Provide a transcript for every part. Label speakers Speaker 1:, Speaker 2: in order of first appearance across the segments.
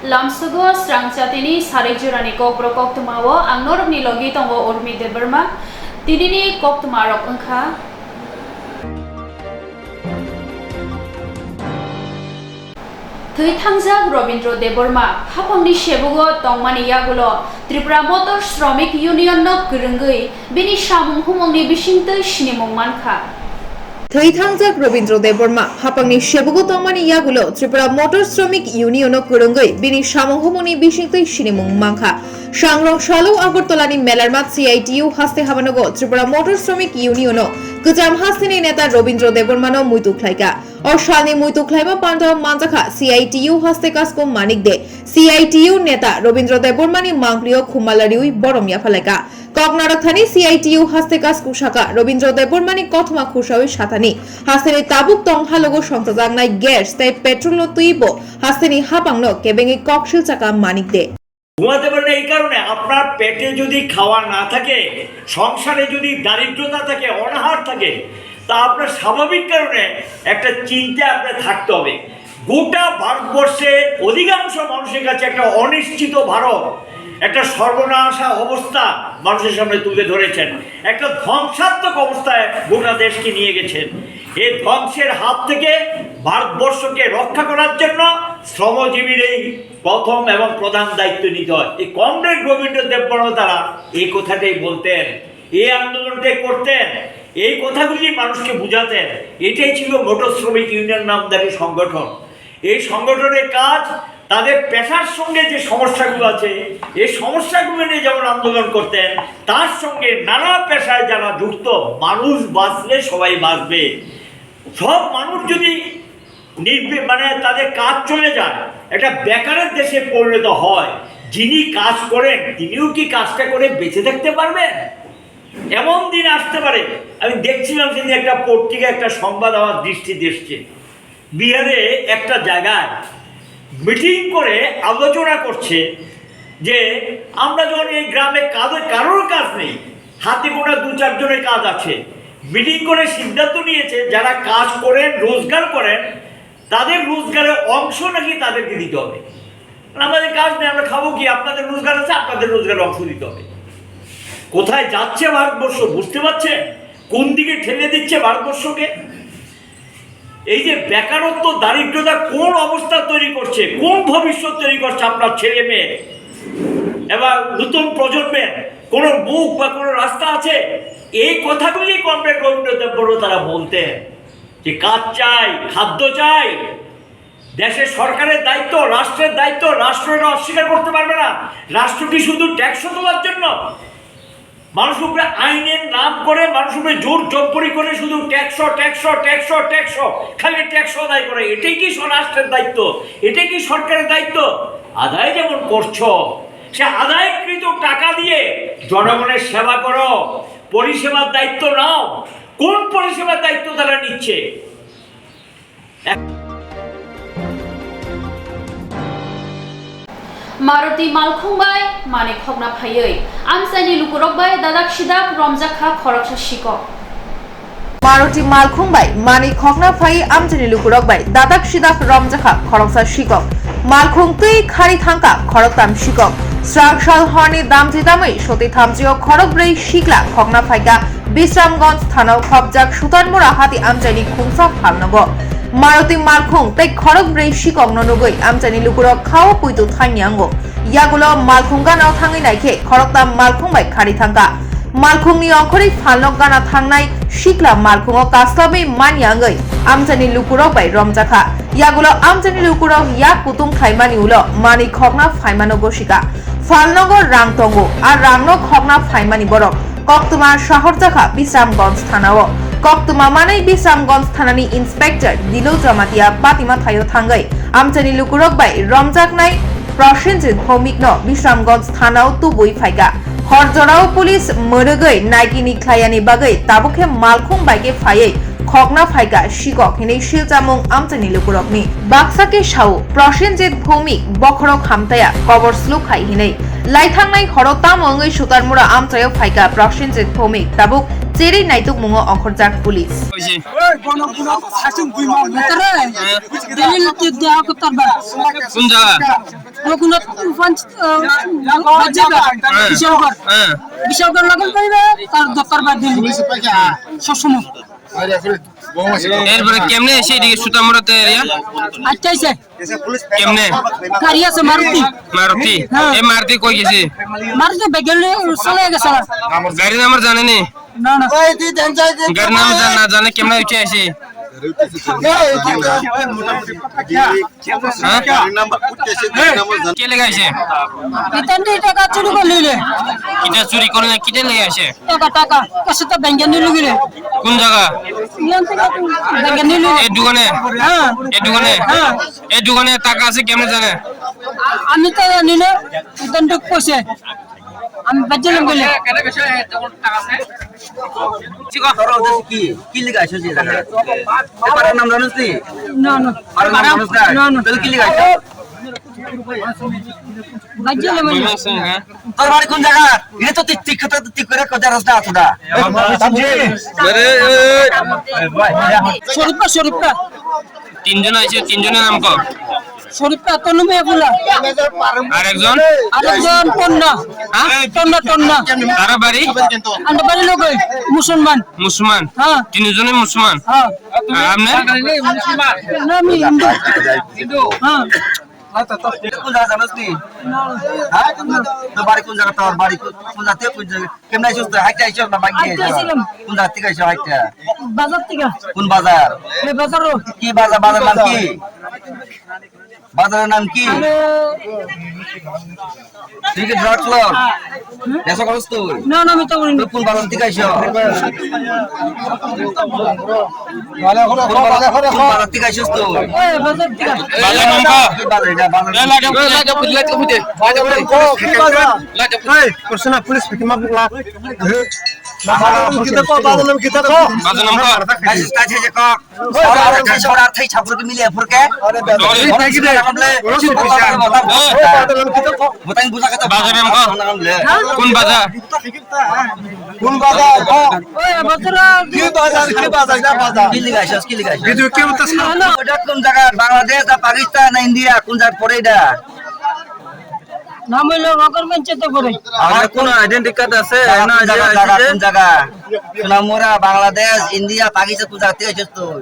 Speaker 1: Lamsugo Swrangchati Sarik Jorani Kokborok Koktwma o ang norok ni logi tongo urmi de Burma tinini Koktwma rok engkha Tui Tangjak Robindro de Burma hapangni shebugo tongmani yagulo Tripura Motor Shramik Union no gurungui bini samung humongni bisingtoi sinimong mankha
Speaker 2: Tangjak Robindro de Burma hapangni shebugo tongmani yagulo Tripura Motor Shramik Union no gurungui bini samung humongni bisingtoi sinimong mankha Swrangchati Agartolani Melarmat CITU haste habanogo Tripura Motor Shramik Union no Gujam hastini neta Robindro de Burma no muituklaika और शानी मुइतुक्लाइमा Pandav मांजाखा CITU हस्ते कास्को मानिक दे CITU नेता रविंद्र देबरमानी मांगलियो खुमालारिउई बरम याफालाइका ककनाडक थानी CITU हस्ते कास्को शाखा Ravindra देबरमानी कोक्टमा खुशाउई शाथानी हस्तेनि Tabuk तंगहालोगो संतजांगनाय gas ताई petrol no तुइबो हस्तेनि हाबांगनो केबेंगि ककशिल चाका मानिक दे
Speaker 3: ঘুমাতে পারেন এই কারণে আপনার পেটে যদি খাওয়া না থাকে সংসারে যদি দারিদ্রতা থাকে অনাহার থাকে তা আপনার স্বাভাবিক কারণে একটা চিন্তা আপনার থাকতে হবে গোটা ভারতবর্ষে অধিকাংশ মানুষের কাছে একটা অনিশ্চিত ভারত একটা সর্বনাশা অবস্থা মানুষের সামনে তুলে ধরেছেন একটা ধ্বংসাত্মক অবস্থায় গোটা দেশকে নিয়ে গেছেন এই ধ্বংসের হাত থেকে ভারতবর্ষকে রক্ষা করার জন্য শ্রমজীবীর এই প্রথম এবং প্রধান দায়িত্ব নিতে হয় এই কমরেড রবীন্দ্র দেববর্মা তারা এই কথাটাই বলতেন এই আন্দোলনটাই করতেন এই কথাগুলি মানুষকে বুঝাতেন এটাই ছিল মোটর শ্রমিক ইউনিয়ন নামধারী সংগঠন এই সংগঠনের কাজ তাদের পেশার সঙ্গে যে সমস্যাগুলো আছে এই সমস্যাগুলো নিয়ে যেমন আন্দোলন করতেন তার সঙ্গে নানা পেশায় যারা যুক্ত মানুষ বাঁচলে সবাই বাঁচবে সব মানুষ যদি মানে তাদের কাজ চলে যায় একটা বেকারের দেশে পরিণত হয় যিনি কাজ করেন তিনিও কি কাজটা করে বেঁচে থাকতে পারবেন এমন দিন আসতে পারে আমি দেখছিলাম সেদিন একটা পত্রিকা একটা সংবাদ আমার দৃষ্টিতে এসছে বিহারে একটা জায়গায় মিটিং করে আলোচনা করছে যে আমরা যখন এই গ্রামে কারোর কাজ নেই হাতে গোনা 2-4 জনের কাজ আছে মিটিং করে সিদ্ধান্ত নিয়েছে যারা কাজ করেন রোজগার করেন তাদের রোজগারের অংশ নাকি তাদেরকে দিতে হবে আমাদের কাজ নেই আমরা খাবো কি আপনাদের রোজগার আছে আপনাদের রোজগারের অংশ দিতে হবে কোথায় যাচ্ছে ভারতবর্ষ বুঝতে পারছেন কোন দিকে ঠেলে দিচ্ছে ভারতবর্ষকে এই যে বেকারত্ব দারিদ্রতা কোন অবস্থা তৈরি করছে কোন ভবিষ্যৎ তৈরি করছে আপনার ছেলে মেয়ে এবার নতুন প্রজন্মের কোনো মুখ বা কোনো রাস্তা আছে এই কথাগুলি কমরেড রবীন্দ্র দেববর্মা তারা বলতেন যে কাজ চাই খাদ্য চাই দেশের সরকারের দায়িত্ব রাষ্ট্রের দায়িত্ব রাষ্ট্র এটা অস্বীকার করতে পারবে না রাষ্ট্র কি শুধু ট্যাক্স তোলার জন্য মানুষ উপরে আইনের নাম করে মানুষ উপরে জোর জব্বরি করে শুধু ট্যাক্স খালি ট্যাক্স আদায় করে এটাই কি রাষ্ট্রের দায়িত্ব এটাই কি সরকারের দায়িত্ব আদায় যেমন করছো সে আদায়কৃত টাকা দিয়ে জনগণের সেবা করো পরিষেবার দায়িত্ব নাও কোন পরিষেবার দায়িত্ব তারা নিচ্ছে
Speaker 1: Maruti Malkhungbai Manik Hogna Phayoi Amsani Lukurokbai Dadak Shidak Romjakha Khoroksa Shiko
Speaker 2: Maruti Malkhungbai Manik Hogna Phai Amjani Lukurokbai Dadak Shidak Romjakha Khoroksa Shiko Malkhung Tui Khari Thangka Khoroktam Shiko Swrangchati Horni Damji Damai Shoti Thamjio Khorokbrei Shikla Hogna Phaika Bisramganj Thanao Khobjak Sutanmura Hati Amjani Khungsa Phalnogo Maruti Malkhung tai Khorokbrei Shikok nonogoi Amjani Lukurok Khao Puitu Thanyango Yagulo Malkhung Gana Thangi Naikhe Khoroktam Malkhungbai Khari Thangka Malkhungni Ongkhori Phalnok Gana Thangnai Shikla Malkhungo Kaslabi Manyangoi Amjani Lukurok bai Romjakha Yagulo Amjani Lukurok Yak Putung Khaimani Ulo Mani Khogna Phaimano Goshika Phalnogo Rangtongo Ar Rangno Khogna Phaimani Borok Koktwma Shahorjakha Bisramganj Thanao Koktwma manai Bisramganj Thanani Inspector Dilo Jamatia Patima Thayo Thangai Amjani Lukurok bai Romjaknai Prosenjit Homikno Bisramganj Thanao Tubui Phaika Horjorao Police Mörögoi Naikini Klayani Bagai Tabukhe Malkhung Baike Phayei Khogna Phaika Shikok Hinei Shiljamung Amjani Lukurokni Baksake Shau Prosenjit Homik Bokhorok Hamtaya Kobor Slukhai Hinei Laithangnai Horotam Ongoi Sutarmura Amchayo Phaika Prosenjit Homik Tabuk Ceri Naituk Mungo Okhorjak Police
Speaker 4: কোন জায়গা Raghunath Bishalgarh lagoon পাইবে তার দত্তর বাদ দিন সবসময়
Speaker 5: এরপরে কেমনে এসে এদিকে সুতামুড়াতে এরিয়া
Speaker 4: আচ্ছা আইছে
Speaker 5: কেমনে
Speaker 4: গাড়ি আছে মারুতি
Speaker 5: মারুতি এই মারুতি কই গেছে
Speaker 4: মারুতি বেগেলে চলে গেছে
Speaker 5: গাড়ির নাম্বার জানেনি
Speaker 4: না না
Speaker 5: গাড়ির নাম না জানে কেমনে উঠে আসে কে লেগে আসে
Speaker 4: ইতান্ডি টাকা চুরি করে নিলে
Speaker 5: কিটা চুরি করে না কিটা লেগে আসে
Speaker 4: টাকা কাছে তো ব্যাংকে নিয়ে গেলে
Speaker 5: কোন জায়গা
Speaker 4: ব্যাংকে নিয়ে
Speaker 5: এই দোকানে
Speaker 4: হ্যাঁ
Speaker 5: এই দোকানে টাকা আছে কেমনে জানে
Speaker 4: আমি তো নিলে ইতান্ডি কইছে আমি বাজলাম বলে
Speaker 6: কি লিখা আছে এবারের নাম জানিস নি
Speaker 4: না না
Speaker 6: আর নাম জানিস না তাহলে কি লিখা আছে
Speaker 4: বাজলাম বলে
Speaker 6: তোর বাড়ি কোন জায়গা এটা তো ঠিক কথা ঠিক করে কথা রাস্তা আছে না
Speaker 4: শরীফা
Speaker 5: তিনজন আছে তিনজনের নাম কর
Speaker 4: শরীফা তোর নামে বলা
Speaker 5: আরেকজন
Speaker 4: টন্না টন্না
Speaker 5: তারা বাড়ি
Speaker 4: আন্ডা বাড়ি লোক মুসলমান
Speaker 5: মুসলমান
Speaker 4: হ্যাঁ
Speaker 5: তিনজনে মুসলমান
Speaker 4: হ্যাঁ
Speaker 5: আপনি
Speaker 4: না আমি হিন্দু হ্যাঁ
Speaker 6: কোন জায়গা জানিস নি হ্যাঁ তোর বাড়ি কোন জায়গা তোর বাড়ি কোন জায়গা কোন জায়গা কেমন আইছিস তুই হাইটা আইছিস না বাইক নিয়ে কোন জায়গা থেকে আইছিস হাইটা
Speaker 4: বাজার থেকে
Speaker 6: কোন বাজার
Speaker 4: এই বাজারও
Speaker 6: কি বাজার বাজারের নাম কি বাজারের নাম কি তুই কি ড্রাগস লর নেশা করছ তুই
Speaker 4: না না আমি তো বলিনি
Speaker 6: তুই কোন বাজার থেকে আইছিস কোন বাজার থেকে আইছিস তুই
Speaker 4: এই বাজার থেকে
Speaker 5: বাজার নাম কর
Speaker 6: কি বাজার এটা বাজার
Speaker 5: বাজার নাম কর
Speaker 6: কাছে কাছে যে কক সরার থাই ছাত্রকে মিলিয়ে ফুরকে বতাই বুঝা কথা
Speaker 5: বাজার নাম কর কোন বাজার
Speaker 6: কোন বাজার
Speaker 4: ওই বাজার
Speaker 6: কি লিখা আছে কি লিখা আছে ওটা কোন জায়গা বাংলাদেশ না পাকিস্তান না ইন্ডিয়া কোন জায়গা পড়ে এটা
Speaker 4: নাম হইলো রকর পঞ্চায়েত করে
Speaker 6: আর কোন আইডেন্টি কার্ড আছে না কোন জায়গা সোনামুরা বাংলাদেশ ইন্ডিয়া পাকিস্তান কোন জায়গা থেকে এসেছিস তুই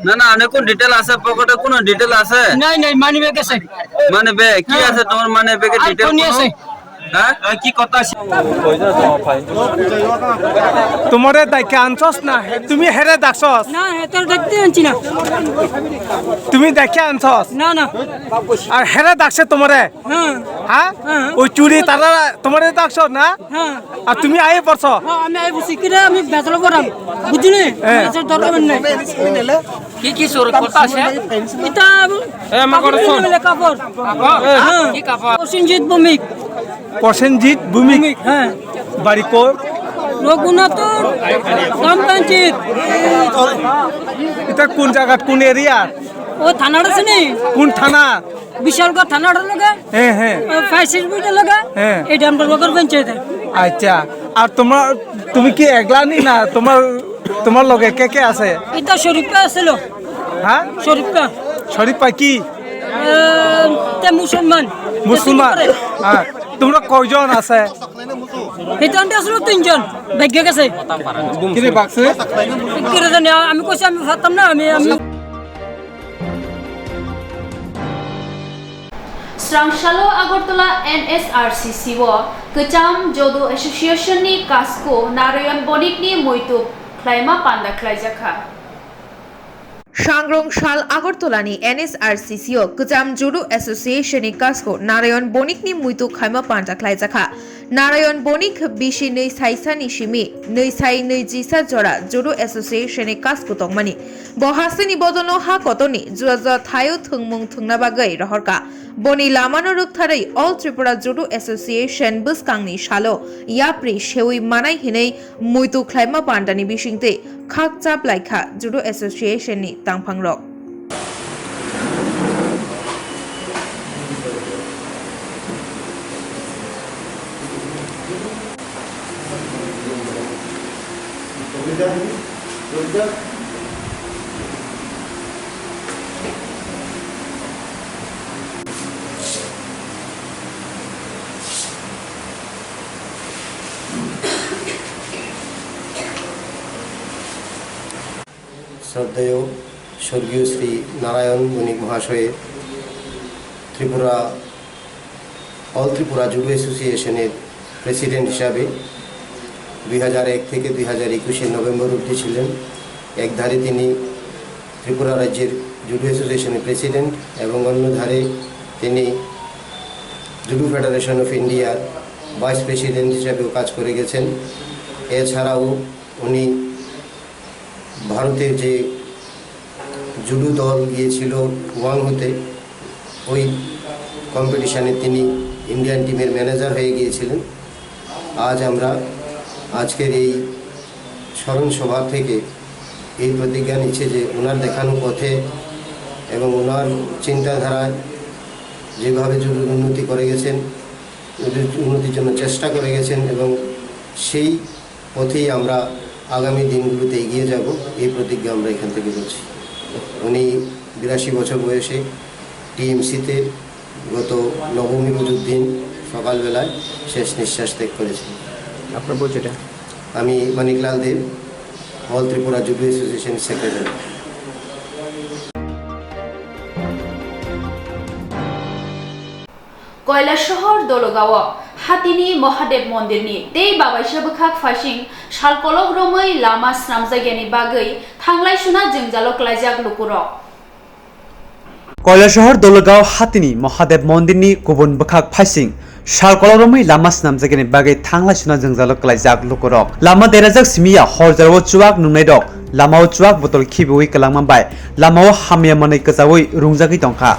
Speaker 5: না না অনেক কোন ডিটেল আছে পকেটে কোন ডিটেল আছে
Speaker 4: নাই মানি ব্যাগ আছে
Speaker 5: মানে বে কি আছে তোমার মানে বেকে ডিটেল
Speaker 4: ফোন আছে
Speaker 5: হ্যাঁ কি কথা আছে
Speaker 7: তোমারে দেখে আনছস না তুমি হেরে দেখছস
Speaker 4: না হেতর দেখতে আনছি না
Speaker 7: তুমি দেখে আনছস
Speaker 4: না না
Speaker 7: আর হেরে দেখছে তোমারে
Speaker 4: হ্যাঁ
Speaker 7: হ্যাঁ
Speaker 4: হ্যাঁ।
Speaker 7: ওই চুরি তারা তোমারে দেখছ না
Speaker 4: হ্যাঁ
Speaker 7: আর তুমি আয়ে পড়ছ
Speaker 4: হ্যাঁ আমি আই বসি কিরে আমি বেতল করাম বুঝলি বেতল দরকার নাই
Speaker 5: কি কি সুর কথা আছে
Speaker 4: এটা
Speaker 5: এ মা করে শুন
Speaker 4: কাপড়
Speaker 5: হ্যাঁ কি কাপড়
Speaker 4: অসিনজিৎ ভৌমিক
Speaker 7: প্রসেনজিৎ ভূমিক
Speaker 4: হ্যাঁ
Speaker 7: বাড়ি কোর
Speaker 4: রঘুনাথ গ্রাম পঞ্চায়েত
Speaker 7: এটা কোন জায়গা কোন এরিয়া
Speaker 4: ও থানার আছে নি
Speaker 7: কোন থানা
Speaker 4: বিশালগড় থানার লগে
Speaker 7: হ্যাঁ হ্যাঁ
Speaker 4: ফায়ার সার্ভিসের লগে
Speaker 7: হ্যাঁ।
Speaker 4: এটা আমরা নগর পঞ্চায়েত
Speaker 7: আচ্ছা আর তুমি কি একলা নি না তোমার লগে কে আছে
Speaker 4: এটা শরীফা আছিল
Speaker 7: হ্যাঁ
Speaker 4: শরীফা
Speaker 7: শরীফা কি
Speaker 4: তে মুসলমান
Speaker 7: হ্যাঁ তোমরা কয়জন আছে
Speaker 4: এটা আসলে তিনজন ভাগ্য গেছে
Speaker 7: কিরে বাক্সে
Speaker 4: কিরে জানি আমি কইছি আমি ফাতাম না আমি
Speaker 1: Swrangchati Agartala NSRCC wo Kecham Jodo Association ni Kasko Narayan Bonik ni Moitu Klaima Panda Klaijaka
Speaker 2: Swrangchati Agartala ni NSRCC o Kecham Jodo Association ni Kasko Narayan Bonik ni Muitu Klaima Panda Klaijaka Narayan Bonik bishi nei saisa ni shimi nei sai nei jisa jora Jodo Association ni Kasko tongmani Bohase ni bodono ha kotoni juaja thayo thungmung thungna bagai rahorka Boni Lamano Rukthari All Tripura Jodo Association Buskangni Shalo Yapri Shewi Manai Hinei Muitu Klaima Pandani Bishingte Khakchap Laikha Jodo Association ni Tangpangrok
Speaker 8: শ্রদ্ধেয় স্বর্গীয় শ্রী নারায়ণ বণিক মহাশয়ের all Tripura judo অ্যাসোসিয়েশনের president হিসাবে 2001 থেকে 2021 November অবধি ছিলেন। একধারে তিনি ত্রিপুরা রাজ্যের জুডো অ্যাসোসিয়েশনের প্রেসিডেন্ট এবং অন্য ধারে তিনি জুডো ফেডারেশন অফ ইন্ডিয়ার ভাইস প্রেসিডেন্ট হিসাবেও কাজ করে গেছেন। এছাড়াও উনি ভারতের যে জুডো দল গিয়েছিল ওয়াংহুতে, ওই কম্পিটিশানে তিনি ইন্ডিয়ান টিমের ম্যানেজার হয়ে গিয়েছিলেন। আজ আমরা আজকের এই স্মরণ সভা থেকে এই প্রতিজ্ঞা নিচ্ছে যে ওনার দেখানো পথে এবং ওনার চিন্তাধারায় যেভাবে জুডোর উন্নতি করে গেছেন, উন্নতির জন্য চেষ্টা করে গেছেন এবং সেই পথেই আমরা আগামী দিনগুলোতে এগিয়ে যাব, এই প্রতিজ্ঞা আমরা এখান থেকে করছি। উনি 82 বছর বয়সে টিএমসিতে গত নবমী পুজোর দিন সকালবেলায় শেষ নিঃশ্বাস ত্যাগ করেছেন।
Speaker 9: আপনার পরিচয়টা?
Speaker 8: আমি Manikalal Deb, all Tripura judo association secretary.
Speaker 1: Kailashahar Dalgaon हातिनी महादेव मन्दिरनि तै बाबायसा बोखाक फासिं सालकलक रमै लामा स्नामजायगानि बागै थांलाय सुना जोंजालक लायजाक लुकुरक
Speaker 10: কৈলাসহর দলগাঁও हातिनी महादेव मन्दिरनि गुबुन बोखाक फासिं सालकलरमै लामा स्नामजायगानि बागै थांलाय सुना जोंजालक लायजाक लुकुरक लामा देराजाक सिमिया हरजाराव चुवाक नुनाय दक लामाव चुवाक बतल खिबुइ कलांमाबाय लामाव हामिया मानै गोजावै रुंजागै दंखा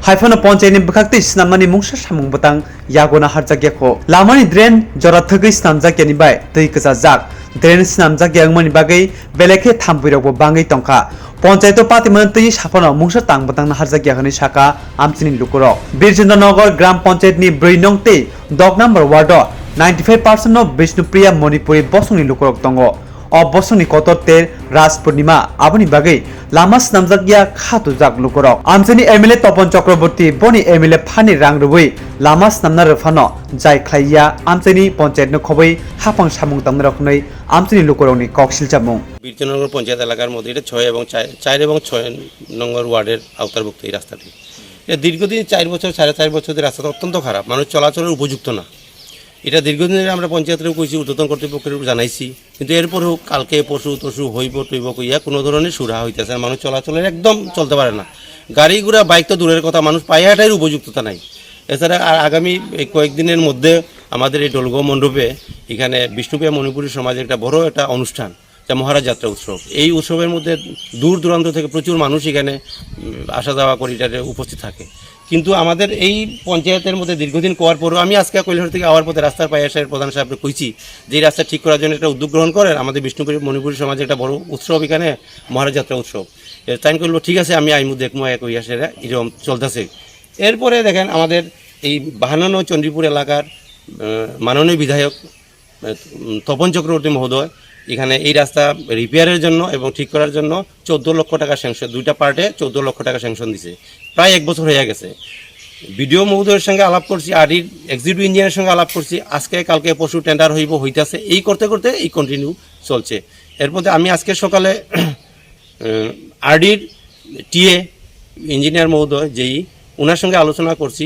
Speaker 10: हाइफानो पंचायतनि बोखाक्ति स्नामनानि मुंसा सामुं बतang यागोना हारजागियाखौ लामानि ड्रेन जरा थगै स्नामजागियानि बाय दै गोजा जाक ड्रेन स्नामजागियांमानि बागै बेलेखे थामबुइरावबो बाङै दंखा पंचायत पातिमोन तै साफानो मुंसा तां बतang हारजागियाखनि साका आमचिनि लुकुरक बिरचन्द्रनगर ग्राम पंचायतनि 4 नं तै 10 number ward 95% of Bishnupriya Manipuri बसंनि लुकुरक दङ अबसंनि कतरतेर राज पूर्णिमा आबनि बागै लामा स्नामजागिया खातु जाक लुकुरक आमचिनि एमएलए तपन चक्रवर्ती बनि एमएलए फानि रां रुबै लामा स्नामना रफानो जाय ख्लाइया आमचिनि पंचायतनो खबै हाफां सामुं दामना रखनै आमचिनि लुकुरकनि कक्सिल जामुं
Speaker 11: বিরচন্দ্রনগর পঞ্চায়েত এলাকার মধ্যে এটা 6 এবং 4 এবং 6 নম্বর ওয়ার্ডের আওতাভুক্ত এই রাস্তাটি। এটা দীর্ঘদিন 4 বছর 4.5 বছর ধরে রাস্তাটা অত্যন্ত খারাপ, মানুষ চলাচলের উপযুক্ত না। এটা দীর্ঘদিন ধরে আমরা পঞ্চায়েতেরও কইছি, ঊর্ধ্বতন কর্তৃপক্ষের জানাইছি, কিন্তু এরপরেও কালকে পশু তশু হইব টইব কইয়া কোনো ধরনের সুরা হইতেছে, মানুষ চলাচলের একদম চলতে পারে না। গাড়ি ঘোড়া বাইক তো দূরের কথা, মানুষ পায়ে হাঁটার উপযুক্ততা নাই। এছাড়া আগামী কয়েকদিনের মধ্যে আমাদের এই ডলগাঁও মণ্ডপে এখানে বিষ্ণুপ্রিয়া মণিপুরী সমাজের একটা বড় একটা অনুষ্ঠান, যা মহারাজ যাত্রা উৎসব। এই উৎসবের মধ্যে দূর দূরান্ত থেকে প্রচুর মানুষ এখানে আসা যাওয়া করে এটাতে উপস্থিত থাকে। কিন্তু আমাদের এই পঞ্চায়েতের মধ্যে দীর্ঘদিন কোয়ার পরও আমি আজকে কৈলাসহর থেকে আওয়ার পথে রাস্তার পায়ে আসার প্রধান সাহেবকে কইছি যে এই রাস্তা ঠিক করার জন্য একটা উদ্যোগ গ্রহণ করেন, আমাদের বিষ্ণুপুরী মণিপুরী সমাজের একটা বড় উৎসব এখানে মহারাজ যাত্রা উৎসব। তাই করলো ঠিক আছে, আমি আইমু দেখবো কই আসে এরকম চলতেছে। এরপরে দেখেন আমাদের এই 52 চণ্ডীপুর এলাকার মাননীয় বিধায়ক তপন চক্রবর্তী মহোদয় এখানে এই রাস্তা রিপেয়ারের জন্য এবং ঠিক করার জন্য 14 লক্ষ টাকা স্যাংশন, দুইটা পার্টে 14 লক্ষ টাকা স্যাংশন দিছে। প্রায় 1 বছর হয়ে গেছে। বিডিও মহোদয়ের সঙ্গে আলাপ করছি, আরডির এক্সিকিউটিভ ইঞ্জিনিয়ারের সঙ্গে আলাপ করছি, আজকে কালকে পরশু টেন্ডার হইতাছে, এই করতে করতে এই কন্টিনিউ চলছে। এর মধ্যে আমি আজকে সকালে আরডির টিএ ইঞ্জিনিয়ার মহোদয় যেই ওনার সঙ্গে আলোচনা করছি,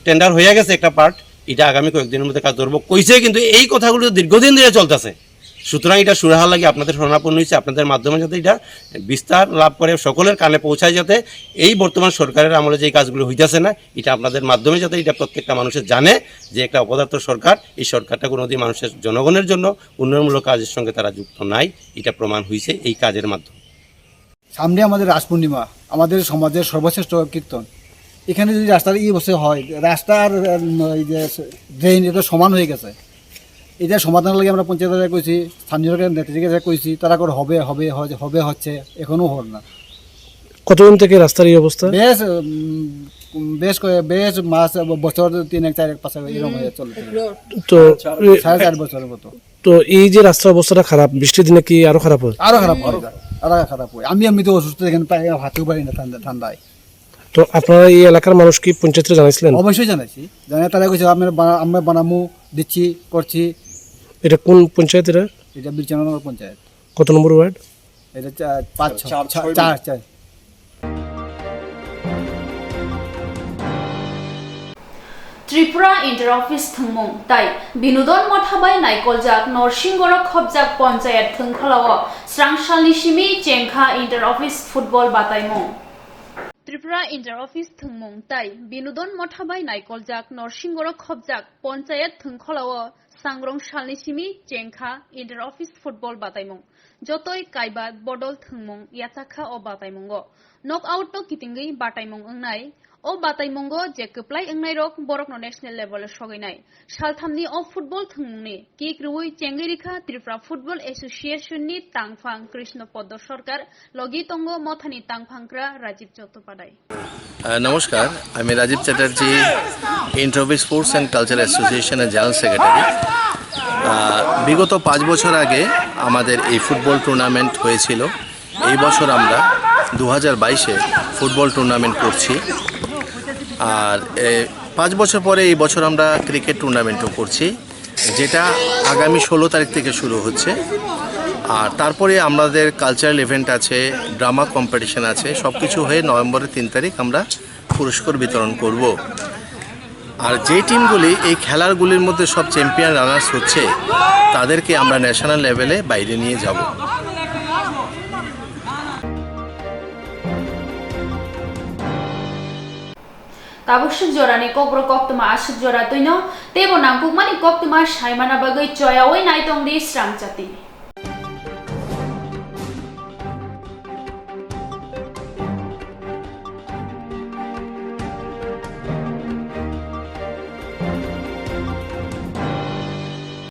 Speaker 11: টেন্ডার হয়ে গেছে একটা পার্ট, এটা আগামী কয়েকদিনের মধ্যে কাজ ধরবো কইছে, কিন্তু এই কথাগুলো দীর্ঘদিন ধরে চলতেছে। সুতরাং এটা সুরাহা লাগে আপনাদের শরণাপন্ন হয়েছে, আপনাদের মাধ্যমে যাতে এটা বিস্তার লাভ করে সকলের কানে পৌঁছায়, যাতে এই বর্তমান সরকারের আমলে যে কাজগুলো হইতেছে না এটা আপনাদের মাধ্যমে যাতে এটা প্রত্যেকটা মানুষের জানে যে একটা অপদার্থ সরকার, এই সরকারটা কোনোদিন মানুষের জনগণের জন্য উন্নয়নমূলক কাজের সঙ্গে তারা যুক্ত নাই, এটা প্রমাণ হয়েছে এই কাজের মাধ্যমে।
Speaker 12: সামনে আমাদের রাজ পূর্ণিমা, আমাদের সমাজের সর্বশ্রেষ্ঠ কীর্তন। এখানে যদি রাস্তার এই বছর হয়, রাস্তার এই যে ড্রেন এটা সমান হয়ে গেছে, এটা সমাধানের লাগে আমরা পঞ্চায়েত কইছি, স্থানীয় নেতৃত্বে কইছি, তারা করে হবে হবে হবে হচ্ছে, এখনও হল না।
Speaker 9: কতদিন থেকে রাস্তার এই অবস্থা?
Speaker 12: বেশ মাস বছর 3-4-5 এরকম হয়ে চলছে,
Speaker 9: তো
Speaker 12: 4.5 বছরের মতো।
Speaker 9: তো এই যে রাস্তার অবস্থাটা খারাপ, বৃষ্টির দিনে কি আরো খারাপ হয়?
Speaker 12: আরো খারাপ হয়। আমি তো অসুস্থ, এখানে হাঁটতেও পারি না ঠান্ডায়।
Speaker 9: তো আপনারা এই এলাকার মানুষ কি পঞ্চায়েতে জানাইছিলেন?
Speaker 12: অবশ্যই জানাইছি, তারা কইছে আমরা বানামু দিচ্ছি করছি।
Speaker 9: এটা কোন পঞ্চায়েত? এটা
Speaker 12: বিরচন্দ্রনগর পঞ্চায়েত।
Speaker 9: কত নম্বর ওয়ার্ড?
Speaker 12: এটা 5-6
Speaker 1: ত্রিপুরা ইন্টার অফিস থংমং তাই বিনোদন মথাবাই নাইকলজাক নরসিংগড় খবজাক পঞ্চায়েত থংখলাও স্রাংসালনি সিমি চেংখা ইন্টার অফিস ফুটবল বাতাইমং ত্রিপুরা ইন্টার অফিস থংমং তাই বিনোদন মথাবাই নাইকলজাক নরসিংগড় খবজাক পঞ্চায়েত থংখলাও सांग्रं सालनि सिमी चेंखा इंटर ऑफिस फुटबल बाताइमं जतोय काइबाद बदल थंगमं याचाखा ओ बाताइमंगो नक आउट नो कितिंगै बाताइमं अंगनाय ओ बाताइमंगो जे कप्लाय अंगनाय रक बरक नो नेशनल लेवल सगैनाय सालथामनि ओ फुटबल थंगमंनि किक रुई चेंगैरिखा त्रिपुरा फुटबल एसोसिएशन नि तांगफां कृष्ण पद्म सरकार लगी तंगो मथानि तांगफांक्रा राजीव चट्टोपाध्याय
Speaker 13: नमस्कार আমি Rajib Chatterjee inter office sports and culture অ্যাসোসিয়েশনের জেনারেল সেক্রেটারি বিগত 5 বছর আগে আমাদের এই ফুটবল টুর্নামেন্ট হয়েছিল এই বছর আমরা 2022-এ ফুটবল টুর্নামেন্ট করছি আর 5 বছর পরে এই বছর আমরা ক্রিকেট টুর্নামেন্টও করছি যেটা আগামী 16 তারিখ থেকে শুরু হচ্ছে আর তারপরে আমাদের কালচারাল ইভেন্ট আছে ড্রামা কম্পিটিশন আছে সবকিছু হয়ে নভেম্বরের 3 তারিখ আমরা পুরস্কার বিতরণ করব আর যে টিমগুলি এই খেলাগুলির মধ্যে সব চ্যাম্পিয়ন রানার্স হচ্ছে তাদেরকে আমরা ন্যাশনাল লেভেলে বাইরে নিয়ে যাব
Speaker 1: Tabusuk Jorani Kokborok Koktwma asuk jora tuino tebo nangkukmani Koktwma saimana bagai choyawoi naitong di Swrangchati.